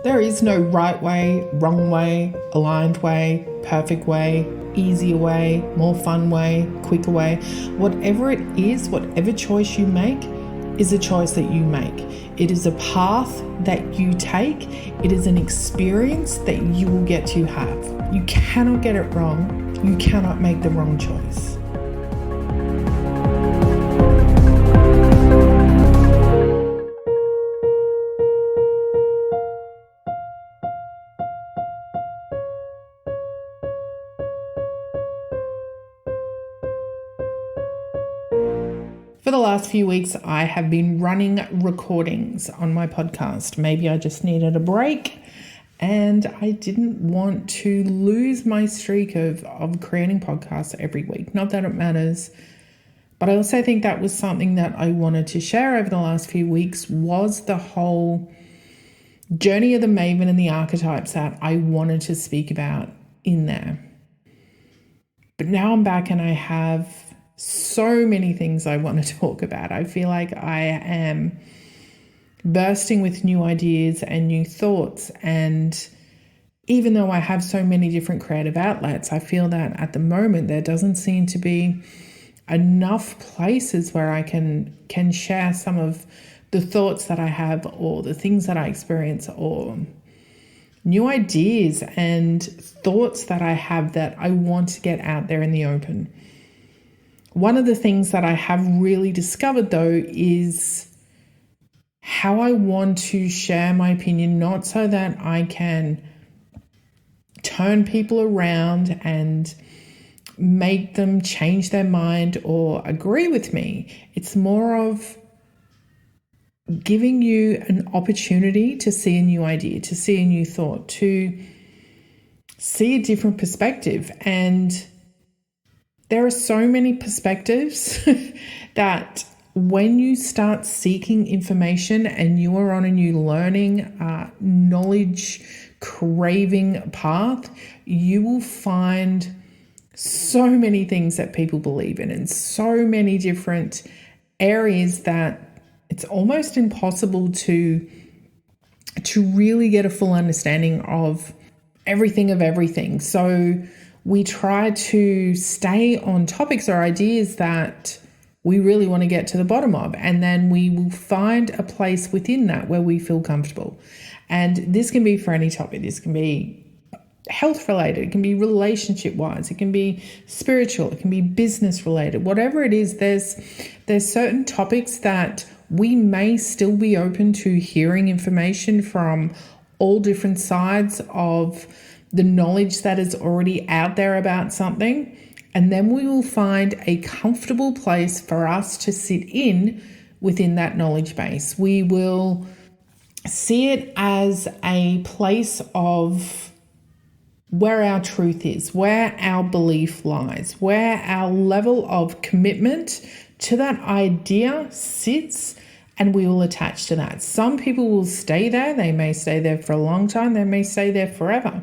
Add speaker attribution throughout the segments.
Speaker 1: There is no right way, wrong way, aligned way, perfect way, easier way, more fun way, quicker way. Whatever it is, whatever choice you make is a choice that you make. It is a path that you take. It is an experience that you will get to have. You cannot get it wrong. You cannot make the wrong choice. For the last few weeks, I have been running recordings on my podcast. Maybe I just needed a break and I didn't want to lose my streak of creating podcasts every week. Not that it matters, but I also think that was something that I wanted to share over the last few weeks was the whole journey of the Maven and the archetypes that I wanted to speak about in there. But now I'm back and I have so many things I want to talk about. I feel like I am bursting with new ideas and new thoughts. And even though I have so many different creative outlets, I feel that at the moment there doesn't seem to be enough places where I can share some of the thoughts that I have or the things that I experience or new ideas and thoughts that I have that I want to get out there in the open. One of the things that I have really discovered, though, is how I want to share my opinion, not so that I can turn people around and make them change their mind or agree with me. It's more of giving you an opportunity to see a new idea, to see a new thought, to see a different perspective. And there are so many perspectives that when you start seeking information and you are on a new learning, knowledge craving path, you will find so many things that people believe in and so many different areas that it's almost impossible to really get a full understanding of everything. So we try to stay on topics or ideas that we really want to get to the bottom of, and then we will find a place within that where we feel comfortable. And this can be for any topic. This can be health related, it can be relationship wise, it can be spiritual, it can be business related, whatever it is. There's certain topics that we may still be open to hearing information from all different sides of the knowledge that is already out there about something. And then we will find a comfortable place for us to sit in within that knowledge base. We will see it as a place of where our truth is, where our belief lies, where our level of commitment to that idea sits, and we will attach to that. Some people will stay there. They may stay there for a long time. They may stay there forever.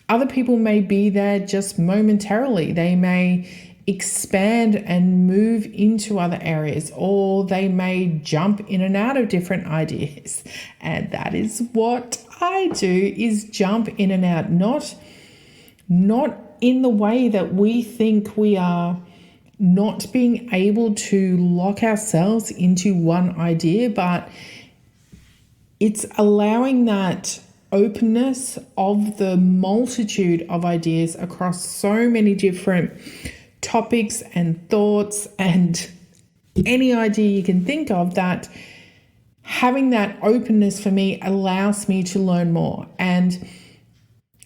Speaker 1: Other people may be there just momentarily. They may expand and move into other areas, or they may jump in and out of different ideas. And that is what I do, is jump in and out, not in the way that we think we are not being able to lock ourselves into one idea, but it's allowing that openness of the multitude of ideas across so many different topics and thoughts and any idea you can think of, that having that openness for me allows me to learn more. And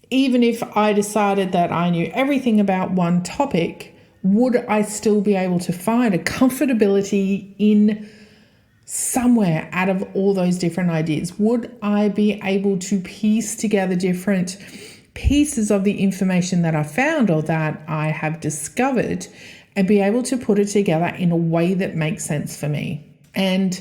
Speaker 1: even if I decided that I knew everything about one topic, would I still be able to find a comfortability in somewhere out of all those different ideas? Would I be able to piece together different pieces of the information that I found or that I have discovered and be able to put it together in a way that makes sense for me? And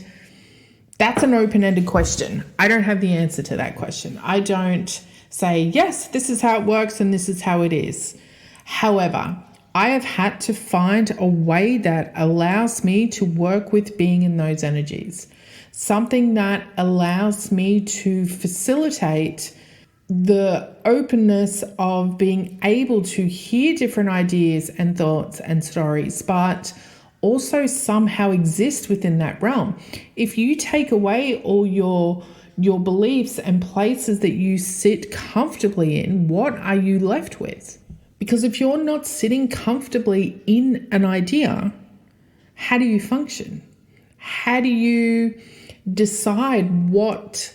Speaker 1: that's an open-ended question. I don't have the answer to that question. I don't say, yes, this is how it works and this is how it is. However, I have had to find a way that allows me to work with being in those energies. something that allows me to facilitate the openness of being able to hear different ideas and thoughts and stories, but also somehow exist within that realm. If you take away all your beliefs and places that you sit comfortably in, what are you left with? Because if you're not sitting comfortably in an idea, how do you function? How do you decide what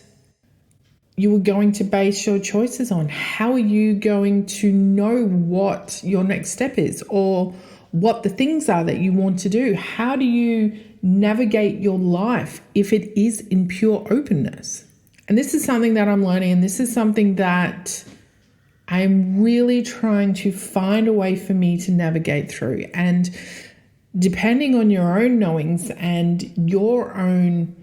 Speaker 1: you are going to base your choices on? How are you going to know what your next step is or what the things are that you want to do? How do you navigate your life if it is in pure openness? And this is something that I'm learning, and this is something that I'm really trying to find a way for me to navigate through. And depending on your own knowings and your own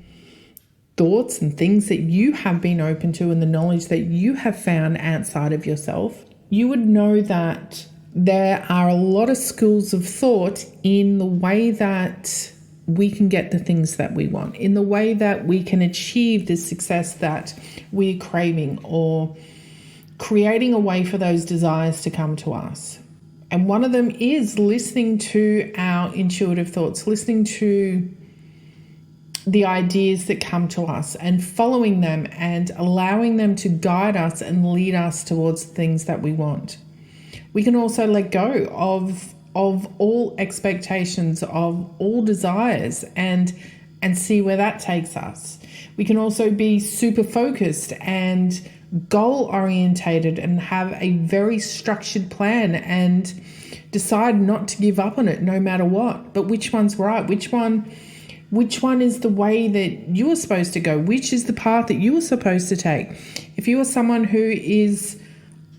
Speaker 1: thoughts and things that you have been open to and the knowledge that you have found outside of yourself, you would know that there are a lot of schools of thought in the way that we can get the things that we want, in the way that we can achieve the success that we're craving, or creating a way for those desires to come to us. And one of them is listening to our intuitive thoughts, listening to the ideas that come to us and following them and allowing them to guide us and lead us towards the things that we want. We can also let go of all expectations, of all desires, and see where that takes us. We can also be super focused and goal orientated and have a very structured plan and decide not to give up on it no matter what. But which one's right? Which one is the way that you are supposed to go? Which is the path that you are supposed to take? If you are someone who is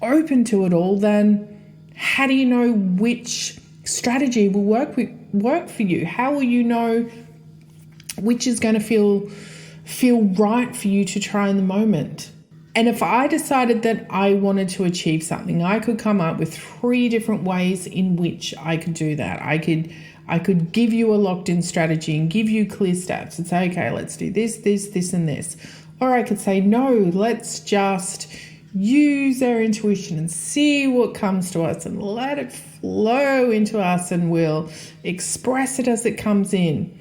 Speaker 1: open to it all, then how do you know which strategy will work for you? How will you know which is going to feel right for you to try in the moment? And if I decided that I wanted to achieve something, I could come up with 3 different ways in which I could do that. I could give you a locked-in strategy and give you clear steps and say, okay, let's do this, and this. Or I could say, no, let's just use our intuition and see what comes to us and let it flow into us, and we'll express it as it comes in.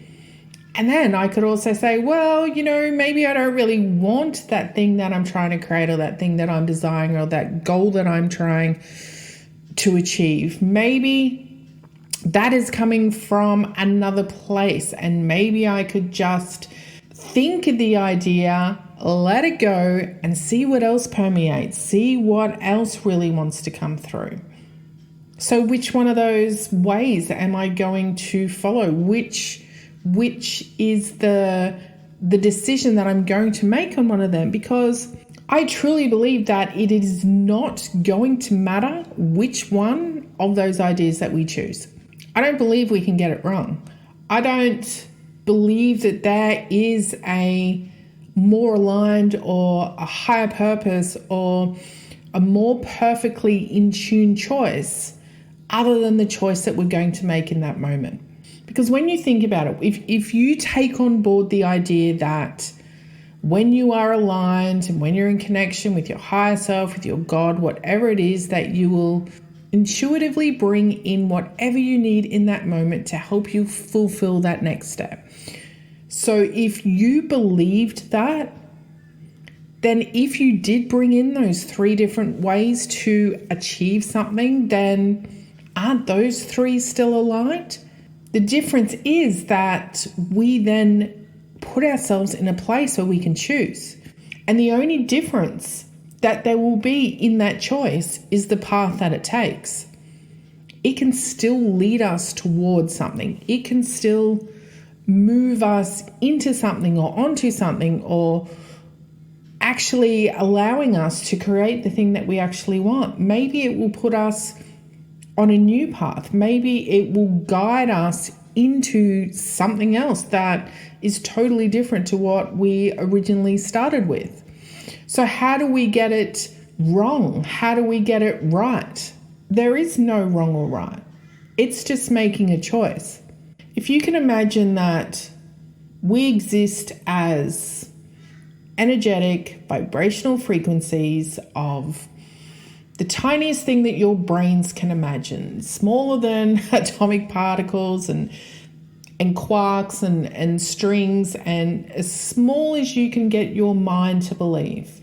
Speaker 1: And then I could also say, well, maybe I don't really want that thing that I'm trying to create, or that thing that I'm desiring, or that goal that I'm trying to achieve. Maybe that is coming from another place, and maybe I could just think of the idea, let it go, and see what else permeates, see what else really wants to come through. So which one of those ways am I going to follow? Which is the decision that I'm going to make on one of them? Because I truly believe that it is not going to matter which one of those ideas that we choose. I don't believe we can get it wrong. I don't believe that there is a more aligned or a higher purpose or a more perfectly in tune choice other than the choice that we're going to make in that moment. Because when you think about it, if you take on board the idea that when you are aligned and when you're in connection with your higher self, with your God, whatever it is, that you will intuitively bring in whatever you need in that moment to help you fulfill that next step. So if you believed that, then if you did bring in those 3 different ways to achieve something, then aren't those 3 still aligned? The difference is that we then put ourselves in a place where we can choose. And the only difference that there will be in that choice is the path that it takes. It can still lead us towards something. It can still move us into something or onto something, or actually allowing us to create the thing that we actually want. Maybe it will put us on a new path. Maybe it will guide us into something else that is totally different to what we originally started with. So how do we get it wrong? How do we get it right? There is no wrong or right. It's just making a choice. If you can imagine that We exist as energetic, vibrational frequencies of the tiniest thing that your brains can imagine, smaller than atomic particles and quarks and strings, and as small as you can get your mind to believe.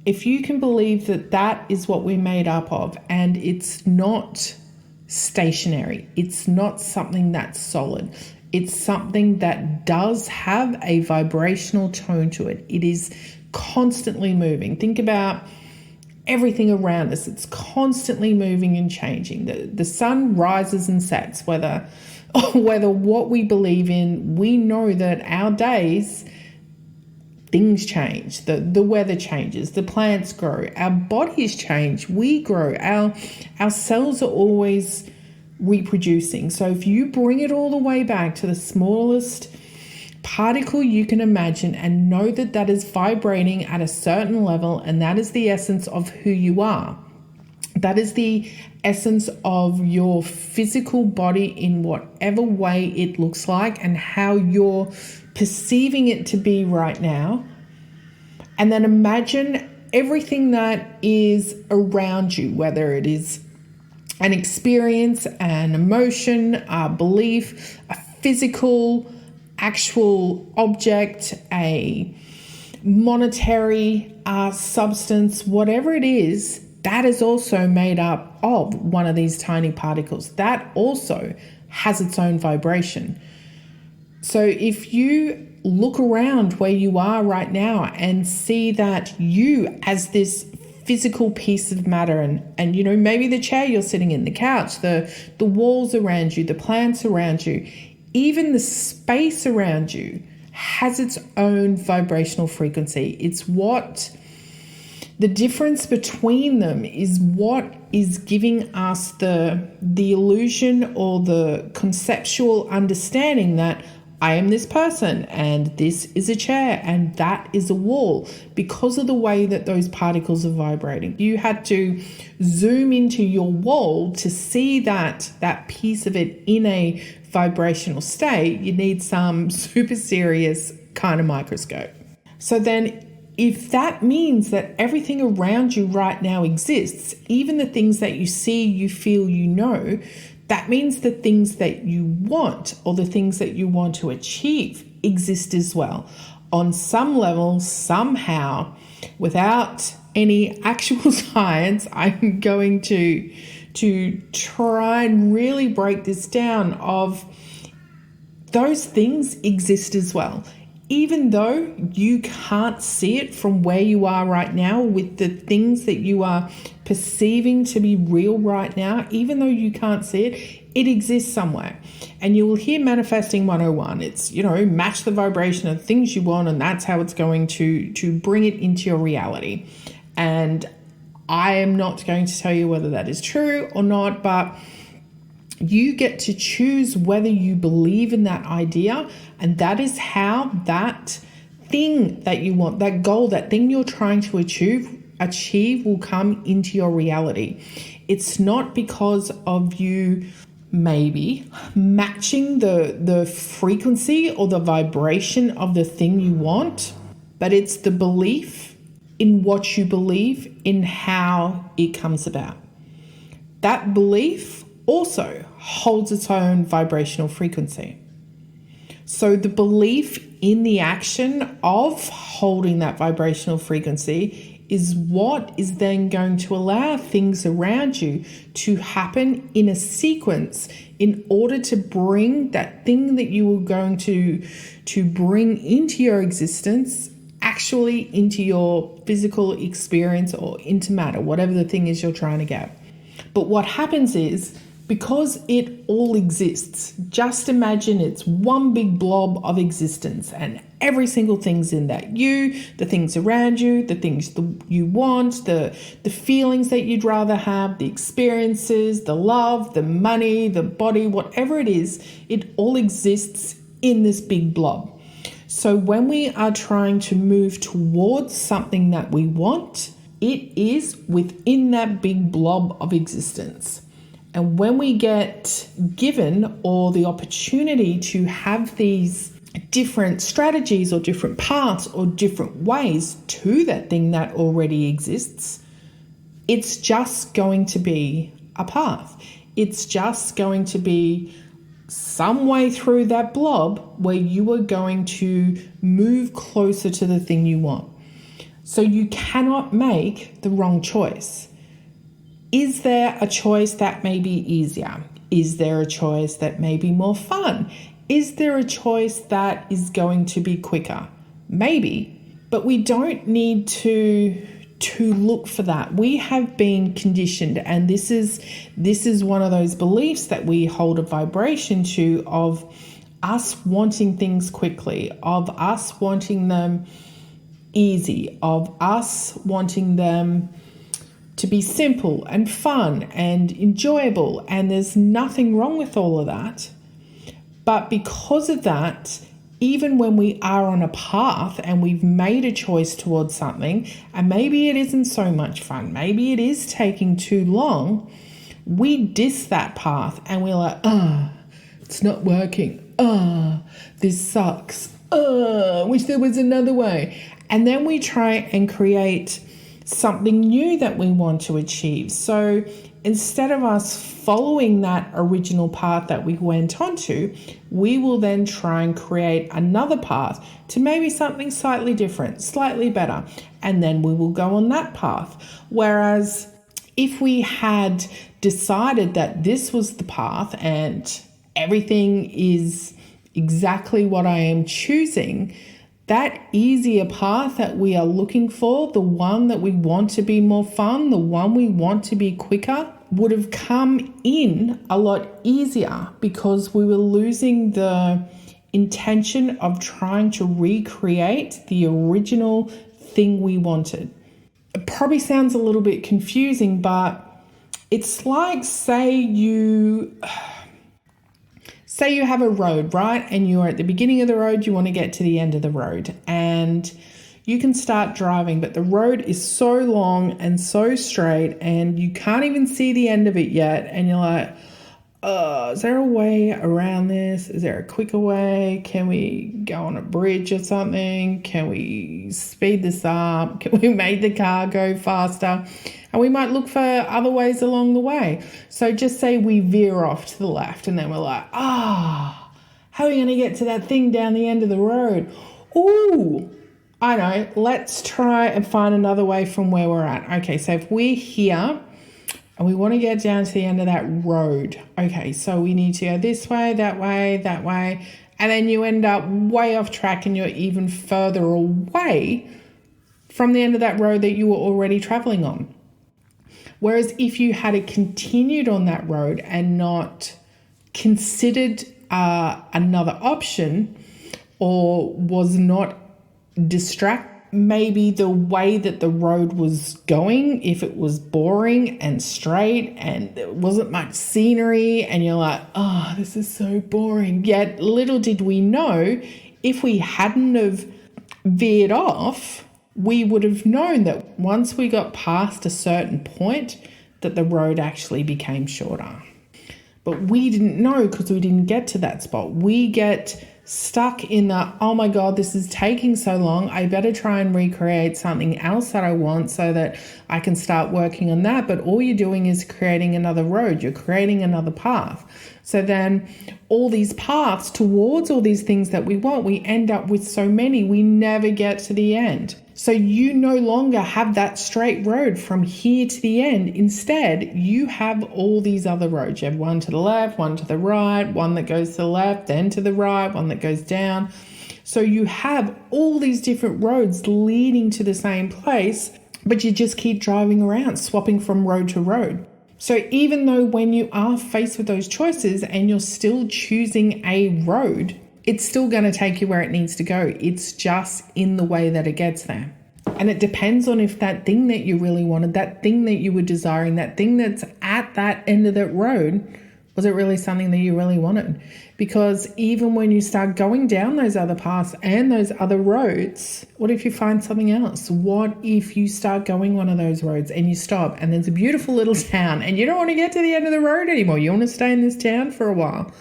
Speaker 1: If you can believe that that is what we're made up of, and it's not stationary, it's not something that's solid, it's something that does have a vibrational tone to it. It is constantly moving. Think about everything around us. It's constantly moving and changing. The sun rises and sets, whether what we believe in, we know that our days, things change, the weather changes, the plants grow, our bodies change, we grow, our cells are always reproducing. So if you bring it all the way back to the smallest particle you can imagine and know that that is vibrating at a certain level, and that is the essence of who you are. That is the essence of your physical body in whatever way it looks like and how you're perceiving it to be right now. And then imagine everything that is around you, whether it is an experience, an emotion, a belief, a physical, actual object, a monetary substance, whatever it is, that is also made up of one of these tiny particles. That also has its own vibration. So if you look around where you are right now and see that you as this physical piece of matter, and you know, maybe the chair you're sitting in, the couch, the walls around you, the plants around you, even the space around you has its own vibrational frequency. It's what the difference between them is what is giving us the illusion or the conceptual understanding that I am this person and this is a chair and that is a wall, because of the way that those particles are vibrating. You had to zoom into your wall to see that piece of it in a vibrational state. You need some super serious kind of microscope. So then if that means that everything around you right now exists, even the things that you see, you feel, you know, that means the things that you want or the things that you want to achieve exist as well. On some level, somehow, without any actual science, I'm going to try and really break this down of those things exist as well. Even though you can't see it from where you are right now with the things that you are perceiving to be real right now, even though you can't see it, it exists somewhere. And you will hear Manifesting 101. It's, you know, match the vibration of things you want, and that's how it's going to bring it into your reality. And I am not going to tell you whether that is true or not, but you get to choose whether you believe in that idea, and that is how that thing that you want, that goal, that thing you're trying to achieve will come into your reality. It's not because of you maybe matching the frequency or the vibration of the thing you want, but it's the belief in what you believe in how it comes about. That belief also holds its own vibrational frequency. So the belief in the action of holding that vibrational frequency is what is then going to allow things around you to happen in a sequence in order to bring that thing that you were going to bring into your existence actually into your physical experience or into matter, whatever the thing is you're trying to get. But what happens is, because it all exists, just imagine it's one big blob of existence and every single thing's in that. You, the things around you, the things you want, the feelings that you'd rather have, the experiences, the love, the money, the body, whatever it is, it all exists in this big blob. So when we are trying to move towards something that we want, it is within that big blob of existence. And when we get given or the opportunity to have these different strategies or different paths or different ways to that thing that already exists. It's just going to be a path. It's just going to be some way through that blob where you are going to move closer to the thing you want. So you cannot make the wrong choice. Is there a choice that may be easier? Is there a choice that may be more fun? Is there a choice that is going to be quicker? Maybe, but we don't need to look for that. We have been conditioned, and this is one of those beliefs that we hold a vibration to, of us wanting things quickly, of us wanting them easy, of us wanting them to be simple and fun and enjoyable. And there's nothing wrong with all of that. But because of that, even when we are on a path and we've made a choice towards something, and maybe it isn't so much fun, maybe it is taking too long, we diss that path and we're like, it's not working. This sucks. Wish there was another way. And then we try and create something new that we want to achieve. So instead of us following that original path that we went onto, we will then try and create another path to maybe something slightly different, slightly better, and then we will go on that path. Whereas if we had decided that this was the path and everything is exactly what I am choosing, that easier path that we are looking for, the one that we want to be more fun, the one we want to be quicker, would have come in a lot easier because we were losing the intention of trying to recreate the original thing we wanted. It probably sounds a little bit confusing, but it's like, say you have a road, right? And you're at the beginning of the road, you want to get to the end of the road, and you can start driving, but the road is so long and so straight and you can't even see the end of it yet. And you're like, is there a way around this? Is there a quicker way? Can we go on a bridge or something? Can we speed this up? Can we make the car go faster? And we might look for other ways along the way. So just say we veer off to the left and then we're like, how are we going to get to that thing down the end of the road? Ooh, I know, let's try and find another way from where we're at. Okay, so if we're here and we want to get down to the end of that road, okay, so we need to go this way, that way, and then you end up way off track and you're even further away from the end of that road that you were already traveling on. Whereas if you had continued on that road and not considered another option, or was not maybe the way that the road was going, if it was boring and straight and there wasn't much scenery and you're like, this is so boring. Yet little did we know, if we hadn't have veered off, we would have known that once we got past a certain point that the road actually became shorter. But we didn't know because we didn't get to that spot. We get stuck in the, oh my God, this is taking so long. I better try and recreate something else that I want so that I can start working on that. But all you're doing is creating another road. You're creating another path. So then all these paths towards all these things that we want, we end up with so many, we never get to the end. So you no longer have that straight road from here to the end. Instead, you have all these other roads. You have one to the left, one to the right, one that goes to the left, then to the right, one that goes down. So you have all these different roads leading to the same place, but you just keep driving around, swapping from road to road. So even though when you are faced with those choices and you're still choosing a road, it's still going to take you where it needs to go. It's just in the way that it gets there. And it depends on if that thing that you really wanted, that thing that you were desiring, that thing that's at that end of that road, was it really something that you really wanted? Because even when you start going down those other paths and those other roads, what if you find something else? What if you start going one of those roads and you stop and there's a beautiful little town and you don't want to get to the end of the road anymore? You want to stay in this town for a while.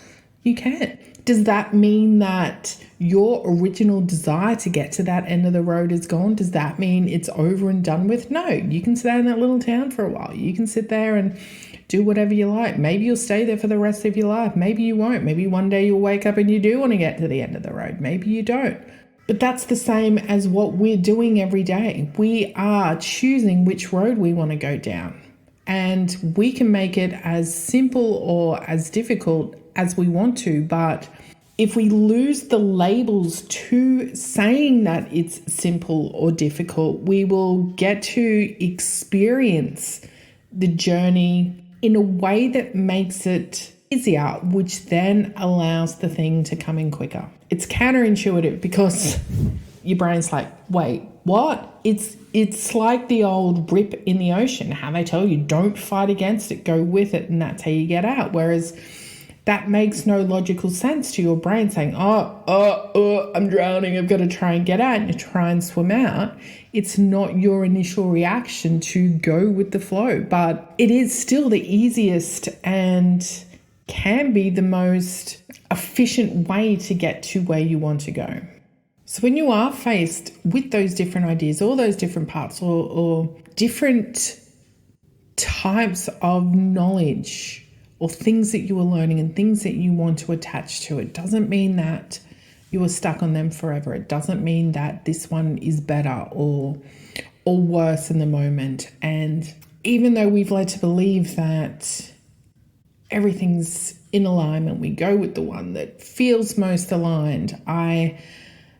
Speaker 1: You can. Does that mean that your original desire to get to that end of the road is gone? Does that mean it's over and done with? No, you can stay in that little town for a while. You can sit there and do whatever you like. Maybe you'll stay there for the rest of your life. Maybe you won't. Maybe one day you'll wake up and you do want to get to the end of the road. Maybe you don't. But that's the same as what we're doing every day. We are choosing which road we want to go down. And we can make it as simple or as difficult as we want to. But if we lose the labels to saying that it's simple or difficult, we will get to experience the journey in a way that makes it easier, which then allows the thing to come in quicker. It's counterintuitive because your brain's like, wait, what? It's like the old rip in the ocean, how they tell you don't fight against it, go with it, and that's how you get out. Whereas that makes no logical sense to your brain saying, I'm drowning, I've got to try and get out, and you try and swim out. It's not your initial reaction to go with the flow, but it is still the easiest and can be the most efficient way to get to where you want to go. So when you are faced with those different ideas, all those different parts or different types of knowledge or things that you are learning and things that you want to attach to, it doesn't mean that you are stuck on them forever. It doesn't mean that this one is better or worse in the moment. And even though we've led to believe that everything's in alignment, we go with the one that feels most aligned. I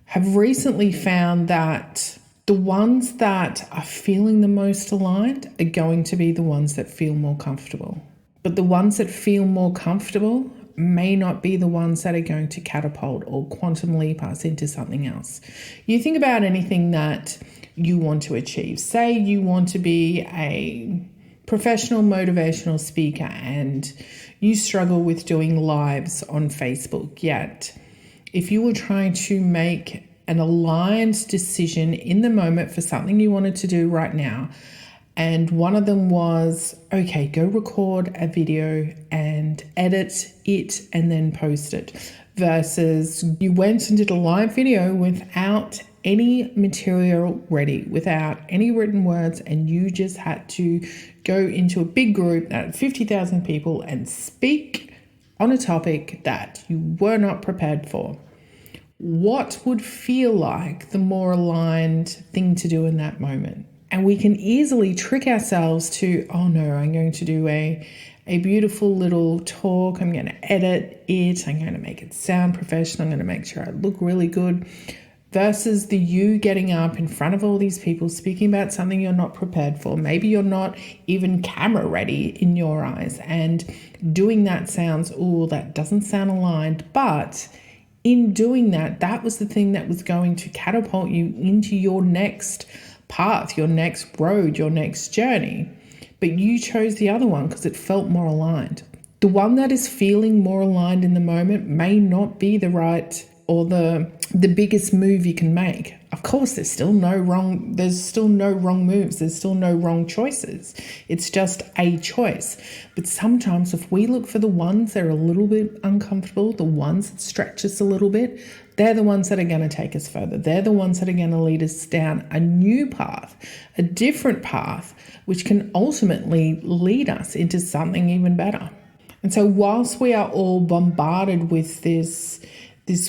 Speaker 1: have recently found that the ones that are feeling the most aligned are going to be the ones that feel more comfortable. But the ones that feel more comfortable may not be the ones that are going to catapult or quantum leap us into something else. You think about anything that you want to achieve. Say you want to be a professional motivational speaker and you struggle with doing lives on Facebook, yet if you were trying to make an aligned decision in the moment for something you wanted to do right now, and one of them was, okay, go record a video and edit it and then post it, versus you went and did a live video without any material ready, without any written words, and you just had to go into a big group at 50,000 people and speak on a topic that you were not prepared for. What would feel like the more aligned thing to do in that moment? And we can easily trick ourselves to, oh no, I'm going to do a beautiful little talk. I'm going to edit it. I'm going to make it sound professional. I'm going to make sure I look really good. Versus the you getting up in front of all these people speaking about something you're not prepared for. Maybe you're not even camera ready in your eyes. And doing that sounds, that doesn't sound aligned. But in doing that, that was the thing that was going to catapult you into your next path, your next road, your next journey. But you chose the other one because it felt more aligned. The one that is feeling more aligned in the moment may not be the right or the biggest move you can make. Of course, there's still no wrong moves. There's still no wrong choices. It's just a choice. But sometimes if we look for the ones that are a little bit uncomfortable, the ones that stretch us a little bit, they're the ones that are going to take us further. They're the ones that are going to lead us down a new path, a different path, which can ultimately lead us into something even better. And so whilst we are all bombarded with this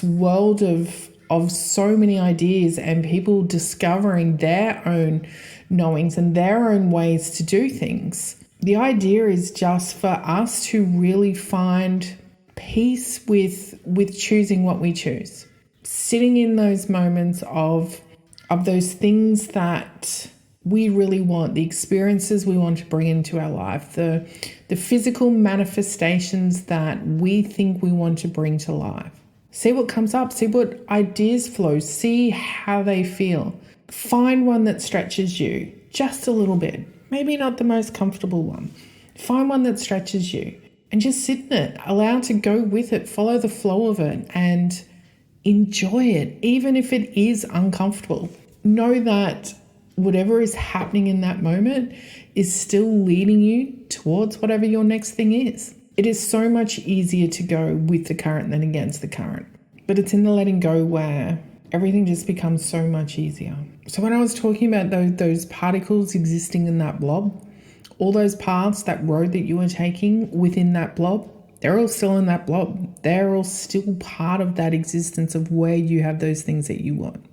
Speaker 1: world of so many ideas and people discovering their own knowings and their own ways to do things, the idea is just for us to really find peace with choosing what we choose. Sitting in those moments of those things that we really want, the experiences we want to bring into our life, the physical manifestations that we think we want to bring to life. See what comes up, see what ideas flow, see how they feel. Find one that stretches you just a little bit. Maybe not the most comfortable one. Find one that stretches you and just sit in it. Allow it to go with it, follow the flow of it and enjoy it, even if it is uncomfortable. Know that whatever is happening in that moment is still leading you towards whatever your next thing is. It is so much easier to go with the current than against the current. But it's in the letting go where everything just becomes so much easier. So when I was talking about those particles existing in that blob, all those paths, that road that you were taking within that blob, they're all still in that blob. They're all still part of that existence of where you have those things that you want.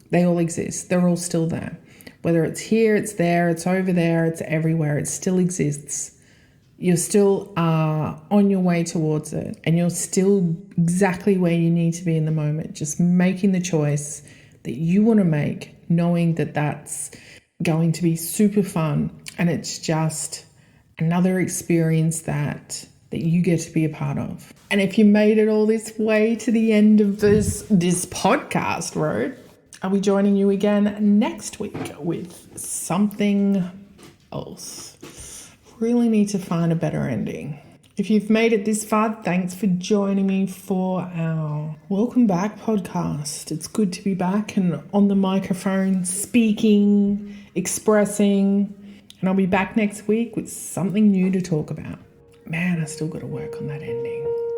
Speaker 1: They all exist. They're all still there. Whether it's here, it's there, it's over there, it's everywhere. It still exists. You're still on your way towards it, and you're still exactly where you need to be in the moment, just making the choice that you want to make, knowing that that's going to be super fun, and it's just another experience that you get to be a part of. And if you made it all this way to the end of this podcast road, I'll be joining you again next week with something else. Really need to find a better ending. If you've made it this far, thanks for joining me for our Welcome Back podcast. It's good to be back and on the microphone, speaking, expressing, and I'll be back next week with something new to talk about. Man, I still got to work on that ending.